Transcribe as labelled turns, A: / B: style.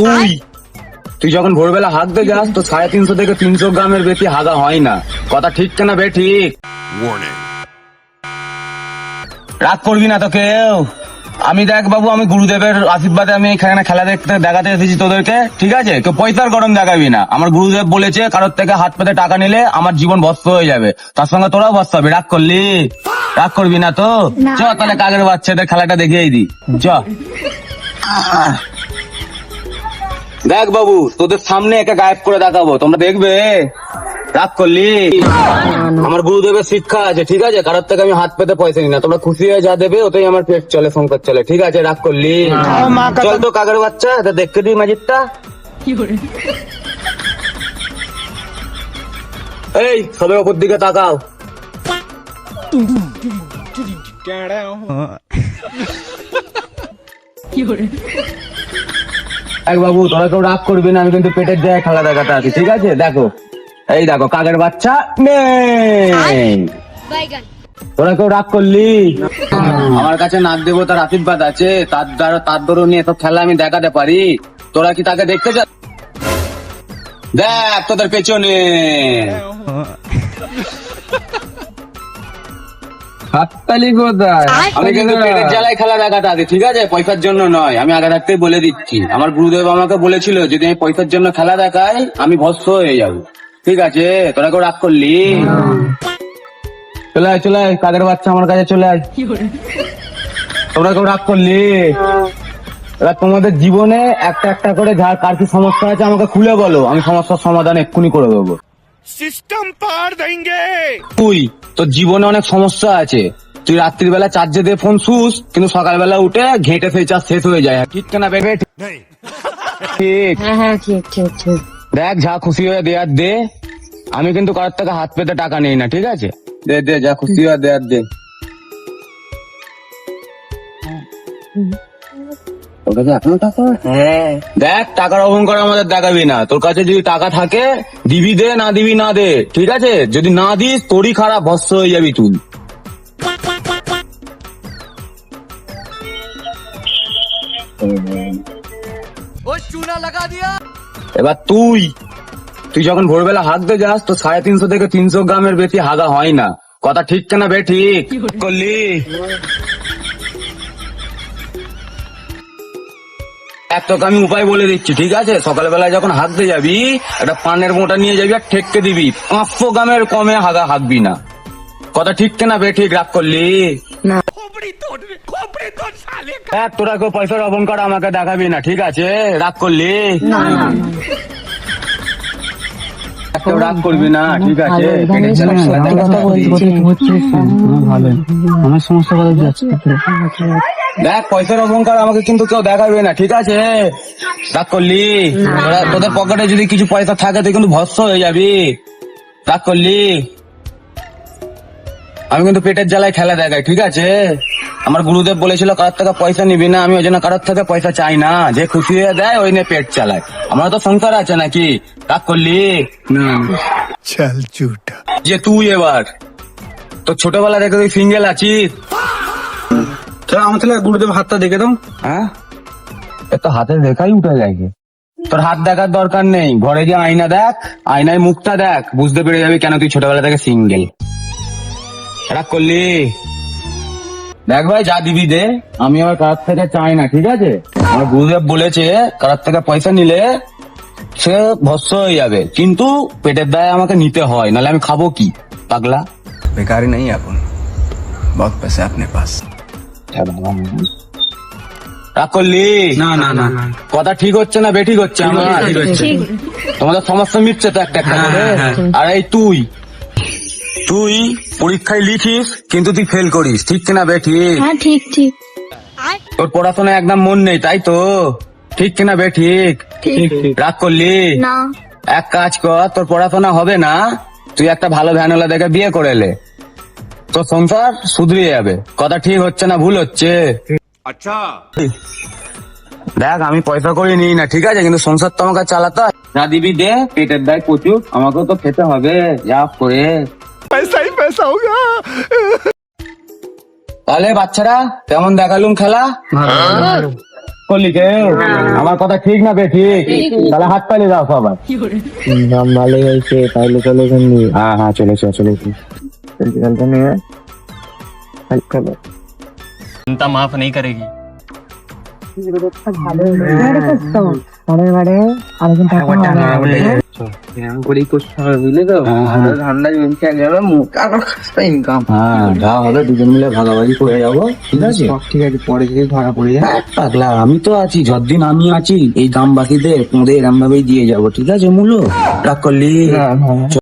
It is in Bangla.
A: তুই তুই যখন ভোরবেলা হাঁকতে যাস তো 350 থেকে 300 গ্রামের বেশি হাগা হয় না। কথা ঠিক কেনা বে ঠিক? রাগ করবি না তো কেউ। আমি দেখ বাবু, আমি গুরুদেবের আশীর্বাদে আমি এখানে খেলা দেখতে দেখাতে এসেছি তোদেরকে, ঠিক আছে? কেউ পয়সার গরম দেখাবি না। আমার গুরুদেব বলেছে কারোর থেকে হাত পেতে টাকা নিলে আমার জীবন ভস্ম হয়ে যাবে, তার সঙ্গে তোরাও ভস্ম হবি। রাগ করলি? রাগ করবি না তো? চ তাহলে কাকের বাচ্চাদের খেলাটা দেখিয়ে দিই, চ। দেখ বাবু, তোদের সামনে একে গায়েব করে দেখাবো, তোমরা দেখবে। রাগ করলি? আমার গুরুদেবের শিক্ষা আছে, ঠিক আছে? কারোর থেকে আমি হাত পেতে পয়সা নিই না। তোমরা খুশি হয়ে যা দেবে ওতেই আমার পেট চলে, সংসার চলে, ঠিক আছে? রাগ করলি? চল তো কাকের বাচ্চা, এটা দেখতে দিই ম্যাজিকটা। এই সবাই ওপর দিকে তাকাও। এক বাবু, তোরা কেউ রাগ করবি না, আমি কিন্তু পেটের জায়গায় খেলা দেখাতে আছি, ঠিক আছে? দেখো, এই দেখো কাকের বাচ্চা নেই। তোরা কেউ রাগ করলি? আমার কাছে নাগ দেবতার আশীর্বাদ আছে, তার দরুন এত খেলা আমি দেখাতে পারি। তোরা কি তাকে দেখতে চাস? দেখ তোদের পেছনে হাততালি কোথায়? আমি কিন্তু পেটের জ্বালায় খেলা দেখাতে আছি, ঠিক আছে? পয়সার জন্য নয়। আমি আগে থাকতেই বলে দিচ্ছি, আমার গুরুদেব আমাকে বলেছিল যদি আমি পয়সার জন্য খেলা দেখাই আমি ভস্ম হয়ে যাবো, ঠিক আছে? তোরা কেউ রাগ করলি? চলে আয়, চলে আয়, কাকের বাচ্চা আমার কাছে চলে আয়। তোরা কেউ রাগ করলি? এবার তোমাদের জীবনে একটা একটা করে যার কার কি সমস্যা আছে আমাকে খুলে বলো, আমি সমস্যার সমাধান এক্ষুনি করে দেবো।
B: সিস্টেম পার দেंगे।
A: তুই তোর জীবনে অনেক সমস্যা আছে, তুই রাত্রির বেলা চার্জে দিয়ে ফোন শুস, কিন্তু সকালবেলা উঠে ঘেঁটে সেই চার্জ শেষ হয়ে যায়, ঠিক কেনা বেবে? ঠিক।
C: হ্যাঁ ঠিক ঠিক ঠিক।
A: দেখ যা খুশি হয়ে দেয়ার দে, আমি কিন্তু কারোর থেকে হাত পেতে টাকা নেই না, ঠিক আছে? দে দে, যা খুশি হয়ে দেয়ার দে। তোর কাছে এখনো টাকা?
C: হ্যাঁ
A: দেখ টাকার অহংকার আমাদের দেখাবি না। তোর কাছে যদি টাকা থাকে দিবি দে, না দিবি না দে, ঠিক আছে? যদি না দিস তোরই খারাপ, ভস্ম হয়ে যাবি তুই। এবার তুই যখন ভোরবেলা হাঁকতে যাস তো 350 থেকে 300 গ্রামের বেশি হাগা হয় না। কথা ঠিক কেনা বে ঠিক? করলি? এক তোকে আমি উপায় বলে দিচ্ছি, ঠিক আছে? সকালবেলায় যখন হাঁকতে যাবি একটা পানের মোটা নিয়ে যাবি আর ঠেককে দিবি, 500 গ্রামের কমে হাঁকবি না। কথা ঠিক কেনা বে ঠিক? রাগ করলি? দেখ তোরা কেউ পয়সার অহংকার আমাকে দেখাবি না, ঠিক আছে? রাগ করলি? কেউ রাগ করবি না, ঠিক আছে?
D: আমার সমস্যা বলে যাচ্ছে।
A: দেখ পয়সার অহংকার আমাকে কিন্তু কেউ দেখাবে না, ঠিক আছে? রাগ করলি? তোদের পকেটে যদি কিছু পয়সা থাকে তুই কিন্তু ভস্ম হয়ে যাবি। রাগ করলি? আমি কিন্তু পেটের জ্বালায় খেলা দেখাই, ঠিক আছে? আমার গুরুদেব বলেছিল কারোর থেকে পয়সা নিবি না, আমি ওই জন্য কারোর থেকে পয়সা চাই না। যে খুশি হয়ে দেয় ওই নিয়ে পেট চালায়। আমার তো সংসার আছে নাকি? রাগ করলি?
B: চল ঝুটা।
A: যে তুই এবার তো ছোটবেলা থেকে তুই সিঙ্গেল আছিস? আমার তাহলে গুরুদেব হাতটা দেখে দাও। হ্যাঁ, এত হাতে দেখাই উঠে যায়। তোর হাত দেখার দরকার নেই, ঘরে গিয়ে আয়না দেখ, আয়নায় মুখটা দেখ, বুঝতে পেরে যাবি কেন তুই ছোটবেলা থেকে সিঙ্গেল। রাগ করলি? দেখ ভাই যা দিবি দে, আমি আমার কারোর থেকে চাই না, ঠিক আছে? আমার গুরুদেব বলেছে কারোর থেকে পয়সা নিলে সে ভস্ম হয়ে যাবে, কিন্তু পেটের দায়ে আমাকে নিতে হয়, নাহলে আমি খাবো কি? পাগলা
E: बेकारी नहीं है अपन, बहुत पैसे है अपने पास।
A: রাগ করলি?
D: না না না না,
A: কথা ঠিক হচ্ছে না বেঠিক হচ্ছে? আমার ঠিক হচ্ছে। তোমাদের সমস্যা মিটছে তো একটা একটা করে। আর এই তুই পরীক্ষায় লিখিস কিন্তু তুই ফেল করিস, ঠিক কিনা বেঠিক?
C: হ্যাঁ ঠিক ঠিক।
A: তোর পড়াশোনায় একদম মন নেই, তাই তো? ঠিক কিনা বেঠিক? রাগ করলি?
C: না
A: এক কাজ কর, তোর পড়াশোনা হবে না, তুই একটা ভালো ভ্যানওয়ালা দেখে বিয়ে করে এলে, তোর সংসার শুধরিয়ে যাবে। কথা ঠিক হচ্ছে না ভুল হচ্ছে?
B: আচ্ছা
A: দেখ আমি পয়সা করে নিই না, ঠিক আছে? কিন্তু সংসার তো আমাকে চালাতে হয়। যা দিবি দে, পেটের দায় প্রচুর, আমাকেও তো খেতে হবে যা করে।
B: पैसा ही पैसा होगा।
A: তাহলে বাচ্চারা কেমন দেখালুম খেলা? করলি কে আমার কথা ঠিক না বে ঠিক তাহলে হাত পালে দাও সবাই
D: দাম ভালো হয়েছে তাহলে চলে গেলি
A: হ্যাঁ হ্যাঁ চলেছে চলেছে
D: খেলতে নিয়ে চলো
E: चिंता माफ नहीं करेगी
D: করেই করতে হবে বুঝলে তো ঠান্ডা জমছে গেল মুখ আরো ইনকাম
A: হ্যাঁ যা হবে দুজন মিলে ভাগাভাগি করে যাবো ঠিক আছে
D: ঠিক আছে পরে যদি ধরা পড়ে যায়
A: পাগলা আমি তো আছি যতদিন আমি আছি এই দাম বাকিদের তোদের এরম ভাবেই দিয়ে যাবো ঠিক আছে মূল্য রাগ করলি